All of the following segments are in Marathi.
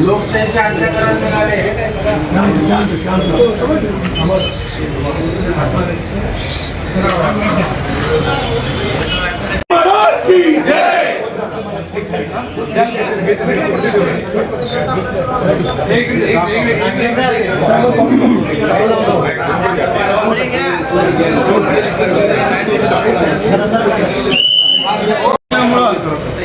लोकशाहीचे अंतःकरण मिळाले.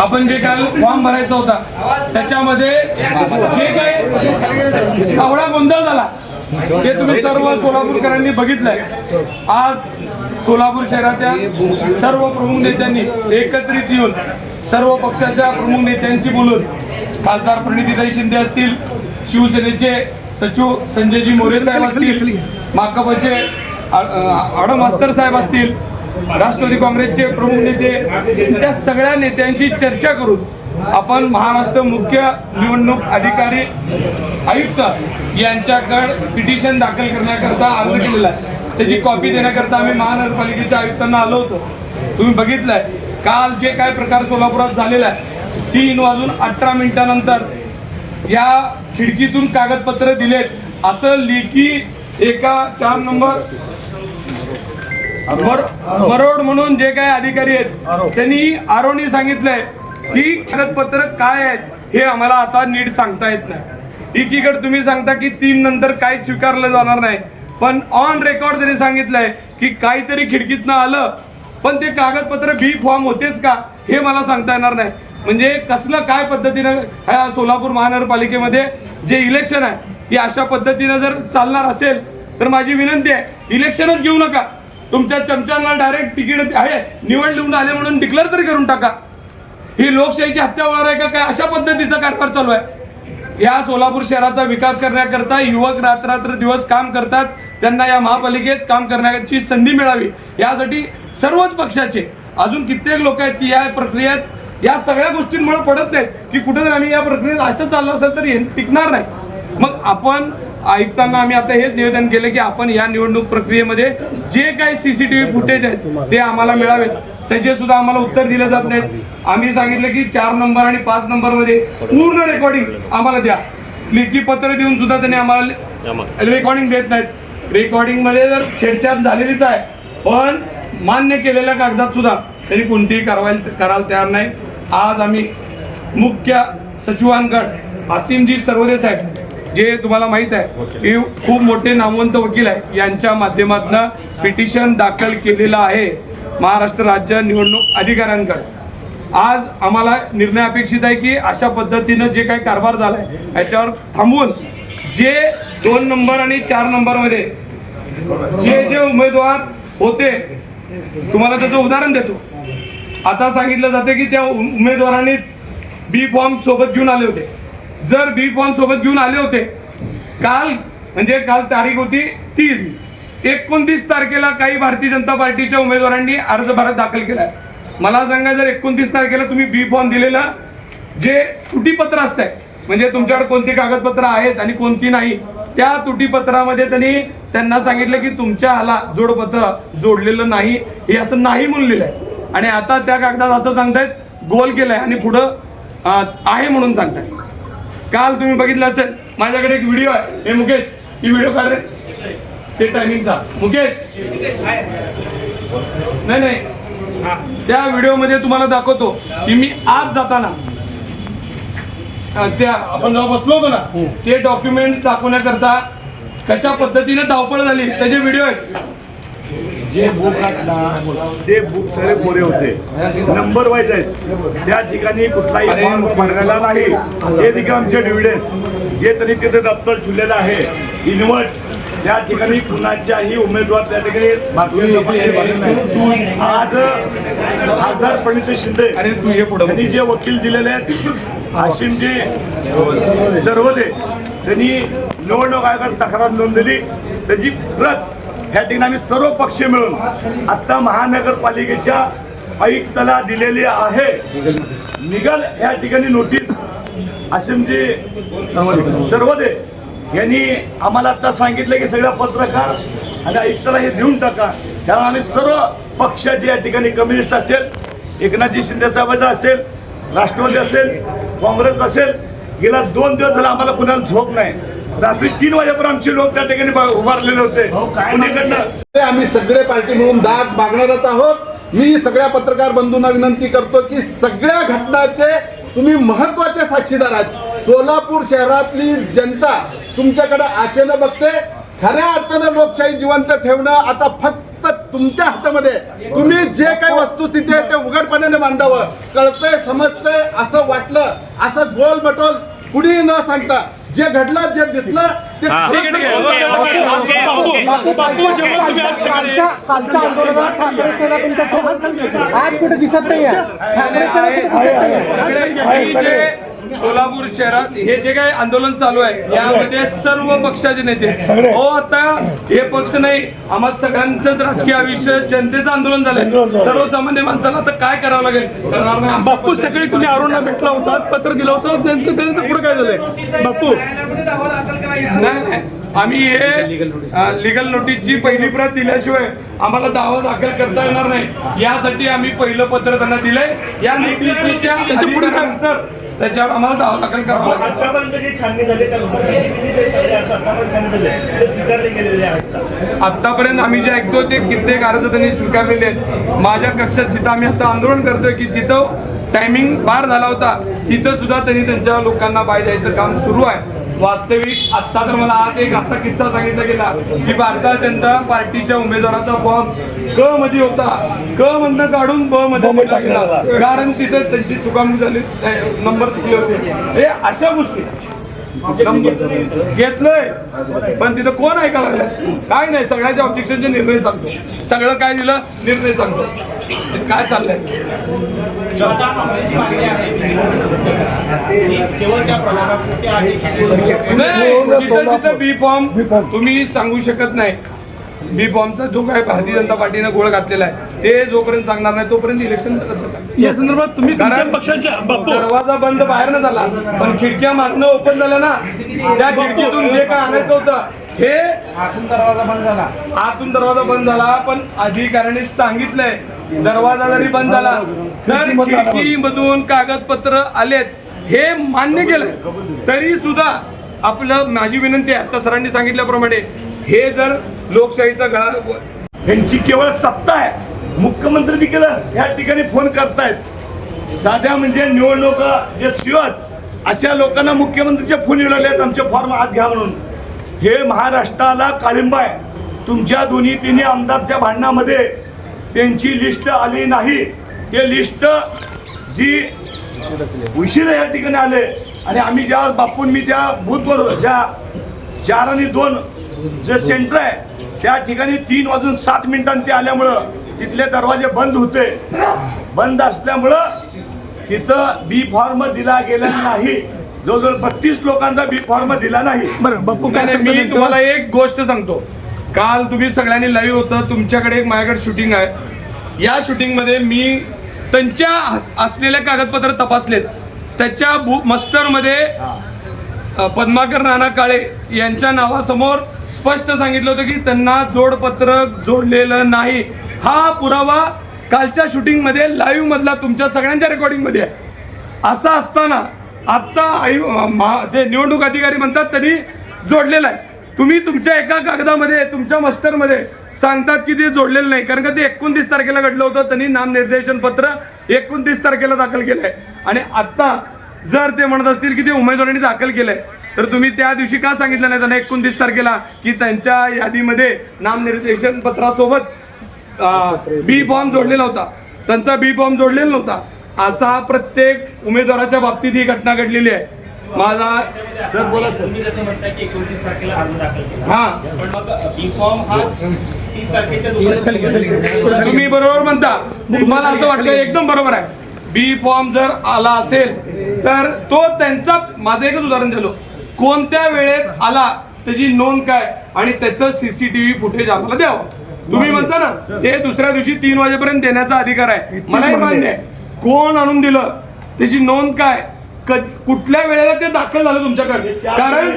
आपण जे काल फॉर्म भरायचा होता त्याच्यामध्ये जे काही सावळा गोंधळ झाला ते तुम्ही सर्व सोलापूरकरांनी बघितलंय. आज सोलापूर शहरातील सर्व प्रमुख नेत्यांनी एकत्रित येऊन सर्व पक्षाच्या प्रमुख नेत्यांची बोलून खासदार प्रणितीताई शिंदे असतील, शिवसेनेचे सचिव संजयजी मोरे साहेब असतील, माकपचे आडम मास्तर साहेब असतील, राष्ट्रवादी काँग्रेसचे प्रमुख नेते, त्या सगळ्या नेत्यांशी चर्चा करून आपण महाराष्ट्र मुख्य निवडणूक अधिकारी आयुक्त यांच्याकडे पिटिशन दाखल करण्याकरता अर्ज केलेला आहे. त्याची कॉपी देण्याकरता आम्ही महानगरपालिकेच्या आयुक्तांना आलो होतो. तुम्ही बघितलंय काल जे काय प्रकार सोलापुरात झालेला आहे. 3:18 या खिडकीतून कागदपत्र दिलेत असं लेखी एका 4 नंबर मरोड म्हणून जे काही अधिकारी आहेत त्यांनी आरोनी सांगितलंय की कागदपत्र काय आहेत हे आम्हाला आता नीट सांगता येत नाही. एकीकडे तुम्ही सांगता की 3 नंतर काय स्वीकारलं जाणार नाही, पण ऑन रेकॉर्ड त्यांनी सांगितलंय की काहीतरी खिडकीतनं आलं पण ते कागदपत्र बी फॉर्म होतेच का हे मला सांगता येणार नाही. म्हणजे कसलं काय पद्धतीनं ह्या सोलापूर महानगरपालिकेमध्ये जे इलेक्शन आहे हे अशा पद्धतीनं जर चालणार असेल तर माझी विनंती आहे इलेक्शनच घेऊ नका. तुमच्या चमच्यांना डायरेक्ट तिकीट आहे निवडून आले म्हणून डिक्लेअर तरी करून टाका. ही लोकशाहीची हत्या होणार आहे का काय अशा पद्धतीचा कारभार चालू आहे. या सोलापूर शहराचा विकास करण्याकरता युवक रात्र दिवस काम करतात. त्यांना या महापालिकेत काम करण्याची संधी मिळावी यासाठी सर्वच पक्षाचे अजून कित्येक लोक आहेत की या प्रक्रियेत या सगळ्या गोष्टींमुळे पडत नाहीत की कुठेतरी आम्ही या प्रक्रियेत असं चाललं असेल तर टिकणार नाही. मग आपण आयुक्तांना आम्ही आता हेच निवेदन केलं की आपण या निवडणूक प्रक्रियेमध्ये जे काही CCTV फुटेज आहेत ते आम्हाला मिळावेत. त्याचे सुद्धा आम्हाला उत्तर दिले जात नाहीत. आम्ही सांगितलं की 4 नंबर आणि 5 नंबरमध्ये पूर्ण रेकॉर्डिंग आम्हाला द्या. लेखी पत्र देऊन सुद्धा त्यांनी आम्हाला रेकॉर्डिंग देत नाहीत. रेकॉर्डिंगमध्ये जर छेडछाड झालेलीच आहे पण मान्य केलेल्या कागदात सुद्धा तरी कोणतीही कारवाई करायला तयार नाही. आज आम्ही मुख्य सचिवांकडे असीमजी सर्वदे साहेब जे तुम्हाला माहित आहे की खूप मोठे नामवंत वकील आहे यांच्या माध्यमातून पिटिशन दाखल केलेलं आहे महाराष्ट्र राज्य निवडणूक अधिकाऱ्यांकडे. आज आम्हाला निर्णय अपेक्षित आहे की अशा पद्धतीनं जे काही कारभार झालाय याच्यावर थांबवून जे 2 नंबर आणि 4 नंबरमध्ये जे उमेदवार होते तुम्हाला त्याचं उदाहरण देतो. आता सांगितलं जाते की त्या उमेदवारांनीच बी फॉर्म सोबत घेऊन आले होते. जर बी फॉर्म सोबत घेऊन आले होते काल तारीख होती 30, 29 तारखेला काही भारतीय जनता पार्टीच्या उमेदवारांनी अर्ज दाखल केलाय. मला सांगा जर 29 तारखेला तुम्ही बी फॉर्म दिलेला जे त्रुटीपत्र असतंय म्हणजे तुमच्याकडे कोणती कागदपत्र आहेत आणि कोणती नाही त्या त्रुटीपत्रामध्ये त्यांना सांगितलं की तुमच्या हाला जोडपत्र जोडलेलं नाही हे असं नाही म्हणून लिहिलंय आणि आता त्या कागदात असं सांगतायत गोल केलंय आणि पुढं आहे म्हणून सांगताय. काल तुम्ही बघितलं असेल माझ्याकडे एक व्हिडिओ आहे. हे मुकेश ही व्हिडिओ काढ रे ते टायमिंगचा. मुकेश नाही त्या व्हिडिओमध्ये तुम्हाला दाखवतो की मी आज जाताना त्या आपण जेव्हा बसलो होतो ना ते डॉक्युमेंट दाखवण्याकरता कशा पद्धतीने धावपळ झाली त्याचे व्हिडिओ आहेत. जे बुक सगळे कोरे होते नंबर वाईज आहेत त्या ठिकाणी कुठलाही फॉर्म भरलेला नाही. हे देखील आमचे डिव्हिडंड जे तरी तिथे दप्तर ठेवलेलं आहे इन्व्हर्ट त्या ठिकाणी कुणाच्याही उमेदवार त्या ठिकाणी आज खासदार प्रणिती शिंदे यांनी जे वकील दिलेले आहेत असीमजी सर्वदे त्यांनी निवडणूक आयोगात तक्रार नोंदवली त्याची प्रत ह्या ठिकाणी आम्ही सर्व पक्ष मिळून आता महानगरपालिकेच्या आयुक्ताला दिलेली आहे. निघाल या ठिकाणी नोटीस असीमजी सर्वदे यांनी आम्हाला आता सांगितलं की सगळ्या पत्रकार आणि आयुक्ताला हे देऊन टाका. कारण आम्ही सर्व पक्षाचे या ठिकाणी कम्युनिस्ट असेल, एकनाथजी शिंदे साहेबांचा असेल, राष्ट्रवादी असेल, काँग्रेस असेल, गेला 2 दिवस झाला आम्हाला कुणाला झोप नाही. रात्री 3 वाजेपर्यंत आमचे लोक त्या ठिकाणी उभारलेले होते. कुणीकडनं आम्ही सगळे पार्टी म्हणून दाद मागणारच आहोत. मी सगळ्या पत्रकार बंधूंना विनंती करतो की सगळ्या घटनाचे तुम्ही महत्वाचे साक्षीदार आहात. सोलापूर शहरातली जनता तुमच्याकडे आशेनं बघते. खऱ्या अर्थानं लोकशाही जिवंत ठेवणं आता फक्त तुमच्या हातामध्ये. तुम्ही जे काही वस्तुस्थिती आहे ते उघडपणाने मांडावं. कळतंय, समजतंय, असं वाटलं, असं गोल मटोल कुणी न सांगता जे घडलं, जे दिसलं ते कालच्या आंदोलनात ठाकरे सेना तुमच्यासोबत आज कुठे दिसत नाहीये. ठाकरे सेना कुठे दिसत नाहीये. सोलापूर शहरात हे जे काही आंदोलन चालू आहे यामध्ये सर्व पक्षाचे नेते हो. आता हे पक्ष नाही, आम्हा सगळ्यांचंच राजकीय आयुष्य जनतेचं आंदोलन झालंय. सर्वसामान्य माणसाला आता काय करावं लागेल. बापू सगळे तुम्ही अरुणला भेटला होता, पत्र दिलं होतं, त्यानंतर पुढे काय झालंय बापू? नाही, आम्ही हे लिगल नोटीसची पहिली प्रत दिल्याशिवाय आम्हाला दावा दाखल करता येणार नाही. यासाठी आम्ही पहिलं पत्र त्यांना दिलंय. या नोटीसच्या नंतर त्याच्यावर आम्हाला दावा दाखल करावा लागेल. आतापर्यंत जे छाननी झाले आतापर्यंत आम्ही जे ऐकतो ते कित्येक अर्ज त्यांनी स्वीकारलेले आहेत. माझ्या कक्षात जिथं आम्ही आता आंदोलन करतोय की जिथं टायमिंग पार झाला होता तिथं सुद्धा त्यांनी त्यांच्या लोकांना बाय द्यायचं काम सुरू आहे. वास्तविक आता तर मला आज एक असा किस्सा सांगितला गेला की भारतीय जनता पार्टीच्या उमेदवाराचा फॉर्म क मध्ये होता, क मधनं काढून ब मध्ये टाकला गेला. कारण तिथं त्यांची चुकामुक झाली, नंबर चुकले होते. हे अशा गोष्टी घेतलंय पण तिथं कोण ऐकायला लागलं काय नाही. सगळ्याच्या ऑब्जेक्शनचे निर्णय सांगतो, सगळं काय दिलं निर्णय सांगतो. काय चाललंय जिथं बी फॉर्म तुम्ही सांगू शकत नाही. बी फॉर्मचा जो काय भारतीय जनता पार्टीनं गोळ घातलेला आहे ते जोपर्यंत सांगणार नाही तोपर्यंत इलेक्शन या संदर्भात तुम्ही पक्षाच्या दरवाजा बंद बाहेर न झाला पण खिडक्या मागणं ओपन झाल्या ना. त्या खिडकीतून जे काय आणायचं होतं हे आतून दरवाजा बंद झाला पण अधिकाऱ्यांनी सांगितलंय दरवाजा जरी बंद झाला तर खिडकीमधून कागदपत्र आलेत हे मान्य केलंय तरी सुद्धा आपलं माझी विनंती आहे आता सरांनी सांगितल्याप्रमाणे हे जर लोकशाहीचा गळा यांची केवळ सत्ता आहे. मुख्यमंत्री देखील या ठिकाणी फोन करतायत. साध्या म्हणजे निवडणुका जे शिवत अशा लोकांना मुख्यमंत्रीचे फोन येऊ लागले आहेत आमचे फॉर्म आत घ्या म्हणून. हे महाराष्ट्राला काळिंबा आहे. तुमच्या दोन्ही तिन्ही आमदारच्या भांडणामध्ये त्यांची लिस्ट आली नाही. ते लिस्ट जी उशिरा या ठिकाणी आले आणि आम्ही ज्या बापून मी त्या बूथवर ज्या 4 आणि 2 जे सेंटर आहे त्या ठिकाणी 3:07 ते आल्यामुळं तिथले दरवाजे बंद होते. बंद असल्यामुळं तिथं बी फॉर्म दिला गेला नाही. जवळजवळ 32 लोकांचा बी फॉर्म दिला नाही. बरं बापू काय मी तुम्हाला एक गोष्ट सांगतो. काल तुम्ही सगळ्यांनी लाईव्ह होतं, तुमच्याकडे एक माझ्याकडे शूटिंग आहे. या शूटिंग मध्ये मी त्यांच्या असलेले कागदपत्र तपासलेत. त्याच्या मस्टरमध्ये पद्माकर नाना काळे यांच्या नावासमोर स्पष्ट सांगितलं होतं की त्यांना जोडपत्र जोडलेलं नाही. हा पुरावा कालच्या शूटिंग मध्ये लाईव्ह मधला तुमच्या सगळ्यांच्या रेकॉर्डिंग मध्ये आहे. असं असताना आता ते निवडणूक अधिकारी म्हणतात त्यांनी जोडलेलं आहे. तुम्ही तुमच्या एका कागदामध्ये तुमच्या मस्टरमध्ये सांगतात की ते जोडलेलं नाही कारण का ते 29 तारखेला घडलं होतं. त्यांनी नामनिर्देशन पत्र 29 तारखेला दाखल केलंय आणि आता जर ते म्हणत असतील की ते उमेदवारांनी दाखल केलंय तर तुम्ही त्या दिवशी का सांगितलं नाही त्यांना 29 तारखेला की त्यांच्या यादीमध्ये नामनिर्देशन पत्रासोबत बी फॉर्म जोडलेला होता, त्यांचा बी फॉर्म जोडलेला नव्हता. असा प्रत्येक उमेदवाराच्या बाबतीत ही घटना घडलेली आहे. माझा सर बोला सर. हा तुम्ही बरोबर म्हणता. तुम्हाला असं वाटतं एकदम बरोबर आहे. बी फॉर्म जर आला असेल तर तो त्यांचा माझं एकच उदाहरण दिलं कोणत्या वेळेत आला त्याची नोंद काय आणि त्याचं सीसीटीव्ही फुटेज आम्हाला द्यावं. तुम्ही म्हणता ना ते दुसऱ्या दिवशी 3 वाजेपर्यंत देण्याचा अधिकार आहे. मलाही मान्य आहे. कोण आणून दिलं त्याची नोंद काय कुठल्या वेळेला ते दाखल झालं तुमच्याकडे. कारण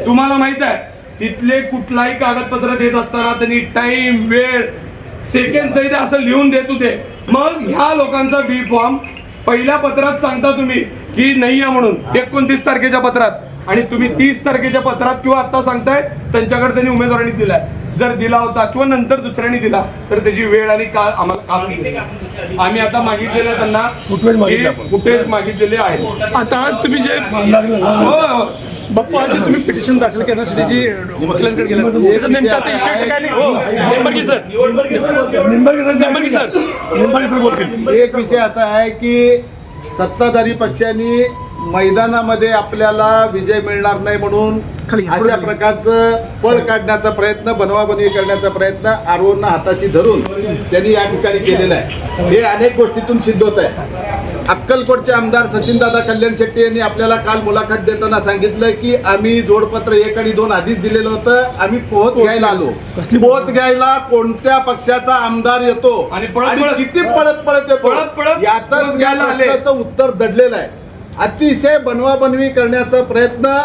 तुम्हाला माहित आहे तिथले कुठलाही कागदपत्र देत असताना त्यांनी टाइम वेळ सेकंड सहित असं लिहून देत होते. मग ह्या लोकांचा बी फॉर्म पहिल्या पत्रात सांगता तुम्ही की नाही आहे म्हणून 29 तारखेच्या पत्रात, आणि तुम्ही 30 तारखेच्या पत्रात किंवा आता सांगताय त्यांच्याकडे त्यांनी उमेदवारांनी दिलाय. जर दिला होता किंवा नंतर दुसऱ्यांनी दिला तर त्याची वेळ आणि काळ आम्हाला काम नाही. आम्ही आता मागितलेलं त्यांना फुटेज मागितलेले आहे. आता आज तुम्ही जे हो. बाप्पा आज जे तुम्ही पिटिशन दाखल करण्यासाठी जी वकिलांकडे गेला याचा नेमका आता इफेक्ट काय नाही हो निंबाळकर सर बोलतील. एक विषय असा आहे की सत्ताधारी पक्षांनी मैदानामध्ये आपल्याला विजय मिळणार नाही म्हणून अशा प्रकारचं पळ काढण्याचा प्रयत्न, बनवाबनवी करण्याचा प्रयत्न आरवूंना हाताशी धरून त्यांनी या ठिकाणी केलेला आहे. हे अनेक गोष्टीतून सिद्ध होत आहे. अक्कलकोटचे आमदार सचिनदादा कल्याण शेट्टी यांनी आपल्याला काल मुलाखत देताना सांगितलं की आम्ही जोडपत्र 1 आणि 2 आधीच दिलेलं होतं, आम्ही पोहोच घ्यायला आलो. पोहोच घ्यायला कोणत्या पक्षाचा आमदार येतो आणि किती पळत पळत येतो यातच या प्रश्नाचं उत्तर दडलेलं आहे. अतिशय बनवाबनवी करण्याचा प्रयत्न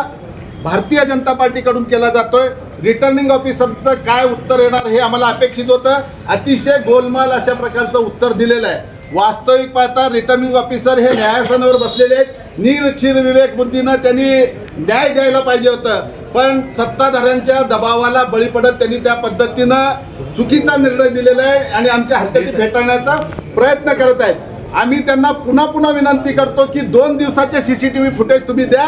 भारतीय जनता पार्टीकडून केला जातोय. रिटर्निंग ऑफिसरचं काय उत्तर येणार हे आम्हाला अपेक्षित होतं. अतिशय गोलमाल अशा प्रकारचं उत्तर दिलेलं आहे. वास्तविक पाहता रिटर्निंग ऑफिसर हे न्यायासनावर बसलेले आहेत. निर्चिर विवेक बुद्धीनं त्यांनी न्याय द्यायला पाहिजे होतं, पण सत्ताधाऱ्यांच्या दबावाला बळी पडत त्यांनी त्या पद्धतीनं चुकीचा निर्णय दिलेला आहे आणि आमच्या हरकती फेटाळण्याचा प्रयत्न करत आहेत. आम्ही त्यांना पुन्हा पुन्हा विनंती करतो की 2 दिवसाचे CCTV फुटेज तुम्ही द्या.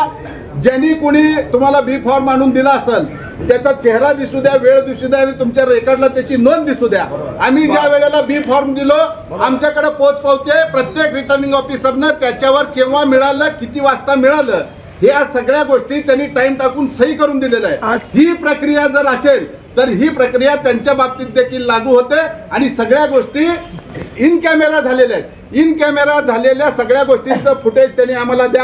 ज्यांनी कोणी तुम्हाला बी फॉर्म आणून दिला असेल त्याचा चेहरा दिसू द्या, वेळ दिसू द्या आणि तुमच्या रेकॉर्डला त्याची नोंद दिसू द्या. आम्ही ज्या वेळेला बी फॉर्म दिलो आमच्याकडे पोच पावते प्रत्येक रिटर्निंग ऑफिसरनं त्याच्यावर केव्हा मिळालं, किती वाजता मिळालं, ह्या सगळ्या गोष्टी त्यांनी टाइम टाकून सही करून दिलेलं आहे. ही प्रक्रिया जर असेल तर ही प्रक्रिया त्यांच्या बाबतीत देखील लागू होते आणि सगळ्या गोष्टी इन कॅमेरा झालेल्या आहेत. इन कॅमेरा झालेल्या सगळ्या गोष्टींचं फुटेज त्यांनी आम्हाला द्यावं.